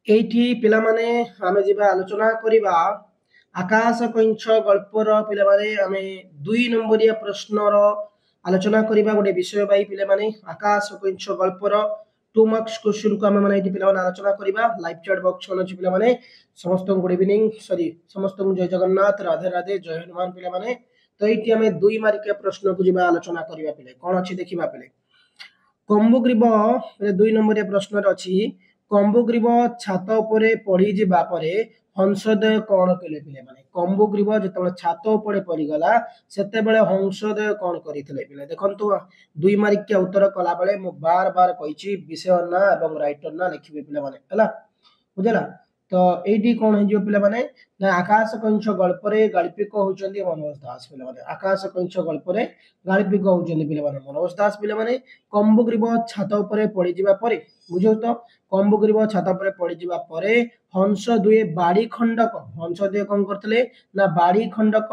एठी पिला माने आमे जिबा आलोचना करिबा आकाश कइंछ गल्पर पिला माने आमे 2 नंबरिया प्रश्नर आलोचना करिबा गोटे विषय बाई पिला माने आकाश कइंछ गल्पर 2 मार्क्स क्वेश्चन को आमे माने एठी पिला माने आलोचना करिबा लाइव चैट बॉक्स मन अछि पिला माने समस्त गुड इवनिंग सॉरी समस्त जय जगन्नाथ राधे राधे जय हनुमान पिला माने तो एठी आमे 2 मार्किया प्रश्न को जिबा आलोचना करिबा पिले कोन अछि देखिबा पिले कम्बुग्रीव 2 नंबरिया प्रश्न अछि कम्बुग्रीव छात उपरे पड़ी जिबा परे हंसोदय कोन केले पिले माने कम्बुग्रीव जेतबे छात उपरे पड़ी गला सेते बेले हंसोदय कोन करिथिले पिले देखंतु 2 मार्किया उत्तर कला बेले मु बार बार कहिछि विषय ना एवं राइटर ना लिखिबे पिले माने हला बुझला तो एडी कोन हे जो पिले माने ना आकाश कंछ गल्परे गाल्पिक होचंदी मनोज दास पिले माने आकाश कंछ गल्परे गाल्पिक होचंदी पिले माने मनोज दास पिले माने कम्बुग्रीव छात उपरे पड़ी जिबा परे बुझौ तो कम्बुग्रीव छात उपरे पड़ी जिबा परे हंस दुए बाड़ी खंडक हंस दुए कोन करथले ना बाड़ी खंडक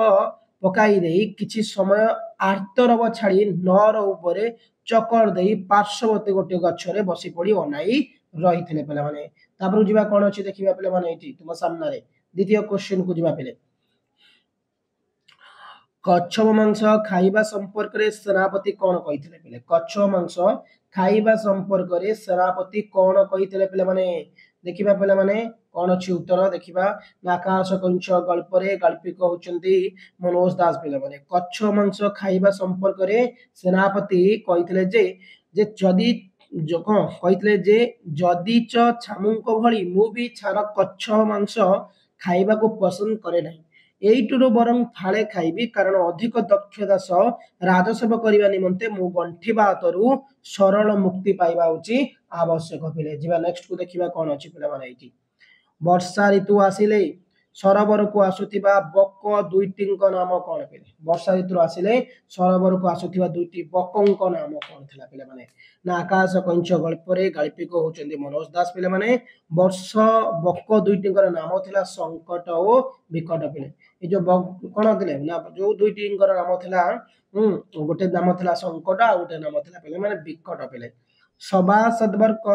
पकाई देई किछि समय आर्तरव छाड़ी नर उपरे चकर देई पार्श्ववर्ती गोटे गछरे बसी पड़ी अनाई रहिथिले पिले माने तापर जिबा कोन अछि देखिबा पिले माने एठी तुम सामना रे द्वितीय क्वेश्चन को जिबा पिले कच्छप मांस खाइबा संपर्क रे सेनापति कोन कहिथिले पिले कच्छप मांस खाइबा संपर्क रे सेनापति कोन कहिथिले पिले माने देखिबा पिले माने कोन अछि उत्तर देखिबा आकाश कंछ गल्प रे गाल्पिक होचंती मनोज दास पिले माने कच्छप मांस खाइबा संपर्क रे सेनापति कहिथिले जे जदी जो कोन कहिथिले जे जदी च छामुंक भଳି मु भी छार कच्छप मांस खाइबा को पसंद करे नाही एइटुरु बरং फाळे खाइबी कारण अधिक दक्षता सह राजसेवा करिबा निमंते मु गंठी बातरु सरल मुक्ति पाइबा उची आवश्यक पिले जिबा नेक्स्ट को देखिबा कोन अछि पिला माने एठी वर्षा ऋतु आसिले सरोवर को आसुथिबा बक दुईटीक नाम कोन पिले वर्षा ऋतु आसिले सरोवर को आसुथिबा दुईटी बकंक नाम कोन थिला पिले माने ना आकाश कंछ गल्परे गाल्पिक होचंदी मनोज दास पिले माने वर्ष बक दुईटीक नाम थिला संकट ओ विकट पिले ए जो कोन थिले ना जो दुईटीक नाम थिला गोटे नाम थिला संकट आ गोटे नाम थिला पिले माने विकट पिले सभा सद्वर्ग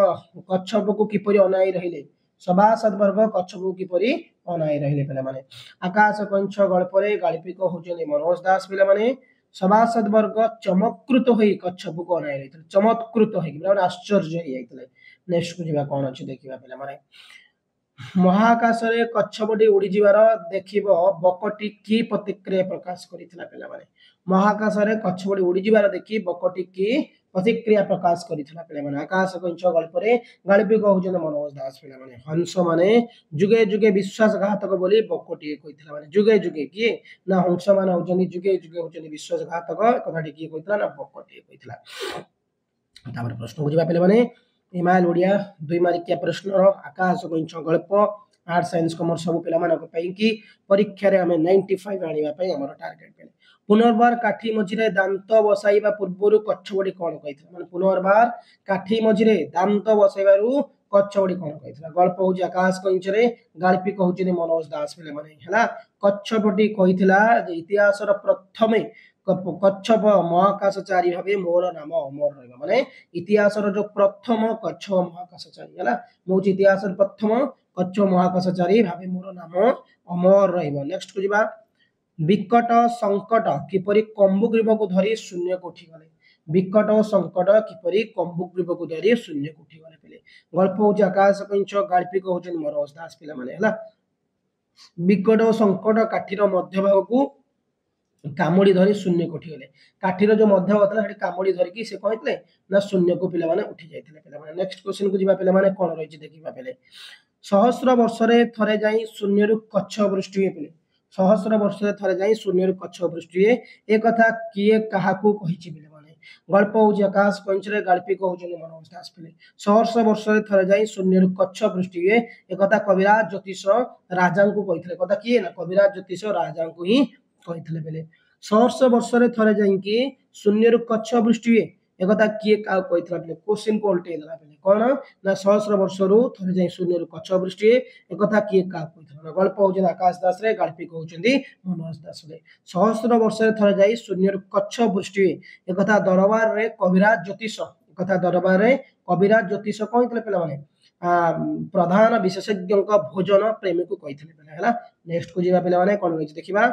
कच्छप को किपरि अनाई रहिले सभासद वर्ग कच्छप किपरि अनाई रहिले पिला माने आकाश कंछ गल्परे गाल्पिक होचंदी मनोज दास पिला माने सभासद वर्ग चमत्कृत होई कच्छप को अनाई रहिले चमत्कृत होई मतलब आश्चर्य होई जाइतले नेक्स्ट को जिबा कोन अछि देखिबा पिला माने महाकाश रे कच्छपटी उड़ी जिवार देखिबो बकटी की प्रतिक्रिया प्रकाश करिथिला पिला माने महाकाश रे कच्छपटी उड़ी जिवार देखि बकटी की प्रतिक्रिया प्रकाश करिथिला पिला माने आकाश कंछ गल्परे गाल्पिक होचंदी मनोज दास पिला माने हंस माने जुगे जुगे विश्वासघातक बोली बकटी कहिथिला माने जुगे जुगे की ना हंस माने होचंदी जुगे जुगे होचंदी विश्वासघातक कथाटी की कहिथिला ना बकटी कहिथिला तापर प्रश्न को जिबा पिला माने इमाइल ओडिया 2 मार्किया प्रश्न आकाश कंछ गल्प आर्ट साइंस कॉमर्स सब पिला मानक पई की परीक्षा रे हमें 95 आनिबा पई हमर टारगेट पेले पुनर्बार काठी मझिरे दांत बसाइबा पूर्वरु कच्छबडी कोन कहिथिला माने पुनर्बार काठी मझिरे दांत बसाइबारु कच्छबडी कोन कहिथिला गल्प होजी आकाश कंछ रे गाल्पिक होची मनोज दास पिले माने हला कच्छबडी कहिथिला जे इतिहास रो प्रथमे कच्छप महाकाशचारी भावे मोर नाम अमर रहइबा माने इतिहास रो जो प्रथम कच्छप महाकाशचारी हला मो इतिहास रो प्रथम कच्छप महाकाशचारी भावे मोर नाम अमर रहइबा नेक्स्ट को जिबा विकट संकट किपरि कम्बुग्रीव को धरि शून्य को उठी गले विकट संकट किपरि कम्बुग्रीव को धरि शून्य को उठी गले पिले गल्प होची आकाश कंछ गाल्पिक होचन मनोज दास पिला माने हला विकट संकट काठीर मध्य भाग को कामुड़ी धरी शून्य को उठी गले काठीर जो मध्य भाग था कामुड़ी धरी की से कहतले ना शून्य को पिला माने उठी जाइतले पिला माने नेक्स्ट क्वेश्चन को जिबा पिला माने कोन रहिछि देखिबा पिले सहस्र वर्ष रे थरे जाई शून्य रु कच्छ वृष्टि पिले सहस्र वर्ष रे थरे जाई शून्य रु कच्छ वृष्टि ए कथा किए काहा को कहिछि पिले माने गल्प होजी आकाश कंछ रे गाल्पिक होजन मनोज दास पिले सहस्र वर्ष रे थरे जाई शून्य रु कच्छ वृष्टि ए कथा कविराज ज्योतिष राजा को कहिथिले कथा किए ना कविराज ज्योतिष राजा को ही कहिथिले बेले सहस्र वर्ष रे थरे जाई कि शून्य रु कच्छ वृष्टि ए कथा किए का कहिथिला बेले क्वेश्चन को उल्टे देला बेले कोन ना सहस्र वर्ष रु थरे जाई शून्य रु कच्छ वृष्टि ए कथा किए का कहिथिला गल्प होजन आकाश दास रे गाल्पिक होचंदी मनोज दास रे सहस्र वर्ष रे थरे जाई शून्य रु कच्छ वृष्टि ए कथा दरबार रे कविराज ज्योतिष कथा दरबार रे कविराज ज्योतिष कौन थे पे मैंने प्रधान विशेषज्ञ भोजन प्रेमी को कही है। नेक्स्ट को जीवा पे कौन रही देखा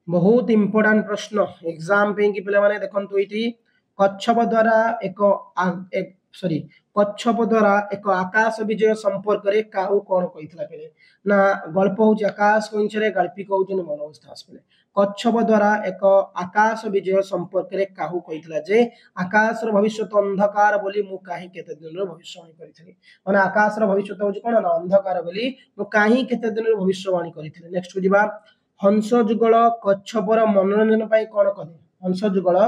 बहुत इंपोर्टेंट प्रश्न एग्जाम पे कि पे देखो ये कच्छप द्वारा एक सॉरी कच्छप द्वारा एक आकाश विजय संपर्क रे काहू कौन कही पे ना गल्प हूँ आकाश कइंचरे गाल्पिक होउछन मनोज दास पे कच्छप द्वारा एक आकाश विजय संपर्क रे काहू कही जे आकाश रो भविष्य अंधकार बोली मु काहे केते दिन रो भविष्यवाणी करिथि माने आकाश रो भविष्य होउछ कोन ना अंधकार बोली मु काहे केते दिन रो भविष्यवाणी करिथि। नेक्स्ट को जीवा हंस जुगल कच्छपर मनोरंजन पाई कौन कले हंस जुगल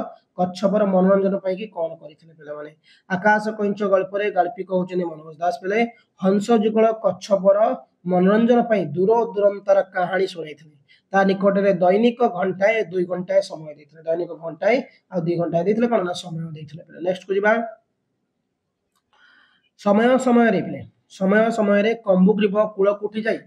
कच्छपर मनोरंजन पाई कि कौन करथिले पिला माने आकाश कइंच गल्प रे गाल्पिक होउछन मनोज दास पिले हंस जुगल कच्छपर मनोरंजन पाई दूर दूरंतर कहानी सुनाइथिले ता निकट रे दैनिक घंटाए 2 घंटाए समय देथिले दैनिक घंटाए आ 2 घंटाए देथिले कोन ना समय देथिले पिला। नेक्स्ट को जीवा समय समय रे पिले समय समय रे कंबुग्रीव कूल कुठी जाई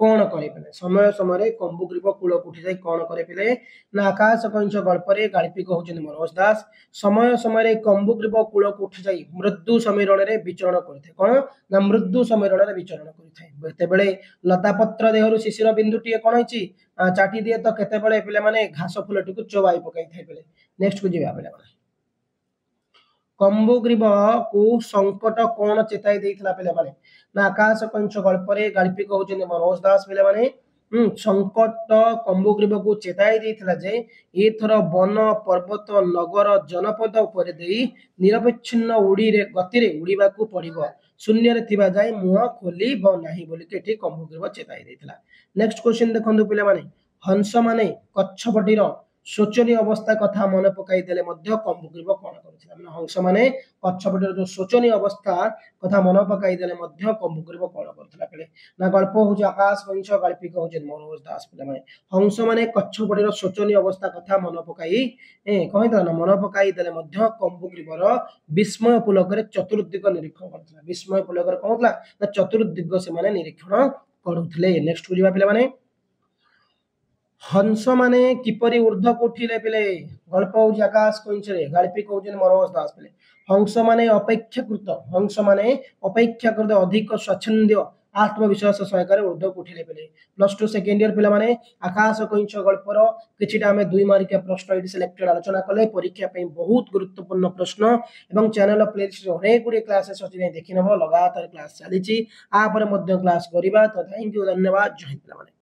कौन करे पे समय समय कंबुग्रीव कूल कुठी जाई कौन करे पे ना आकाश कइंच गल्प रे गाल्पिक होउछन मनोज दास समय समय कंबुग्रीव कूल कुठी जाई मृदु समीरण रे विचरण करथे कोन ना मृदु समीरण रे विचरण करथे बेते बेले लता पत्र देहरु शिशिर बिंदुटी कोन होईची चाटी दिए तो केते बेले पिले माने घास फुलटी को चोबाई पकाई थाई बेले। नेक्स्ट को जीवा बेले कंबुग्रीव को संकट कौन चेताई देइथला पिले माने ना आकाश कइंच गल्प रे गाल्पिक होउछन मनोज दास पिले माने संकट कंबुग्रीव को चेताई देइथला जे एथर वन पर्वत नगर जनपद ऊपर देई निरपेक्षिन्न उड़ी रे गति रे उड़ीबा को पड़िबो शून्य रे थिबा जाय मुह खोली ब नाही बोली के ठीक कंबुग्रीव चेताई देइथला। नेक्स्ट क्वेश्चन देखंदु पिले माने हंस माने कच्छपटीर शोचनीय अवस्था कथा मन पकाई देले मध्य कंबुग्रीव कौन करथिला माने हंस माने कच्छपटीर जो शोचनीय अवस्था कथा मन पकाई देले मध्य कंबुग्रीव कौन करथिला पेले ना गल्प होउछ आकाश कइंच गाल्पिक होउछ मनोज दास पेले माने हंस माने कच्छपटीर शोचनीय अवस्था कथा मन पकाई कहितला ना मन पकाई देले मध्य कंबुग्रीवर विस्मय पुलक रे चतुर्दिग निरीक्षण करथिला विस्मय पुलक रे कहतला ना चतुर्दिग से माने निरीक्षण करूथिले। नेक्स्ट को जीवा पेले माने हंस माने किपरि ऊर्ध्व को उठिले पिले गल्प होउछ आकाश कइंचरे गाल्पिक होउछन मनोज दास पिले हंस माने अपेक्षाकृत अधिक स्वच्छंद्य आत्मविश्वास सहकारे ऊर्ध्व को उठिले पिले प्लस 2 सेकेंड ईयर पिला माने आकाश कइंच गल्पर किछिटा हमें 2 मार्किया प्रश्न इट सिलेक्टेड आलोचना कले परीक्षा पे बहुत गुरुत्वपूर्ण प्रश्न एवं चैनल प्लेलिस्ट रे अनेक गुडी क्लासेस अछि देखि नबो लगातार क्लास चलीची आ पर मध्य क्लास करिबा तो थैंक यू धन्यवाद जय हिंद पिला माने।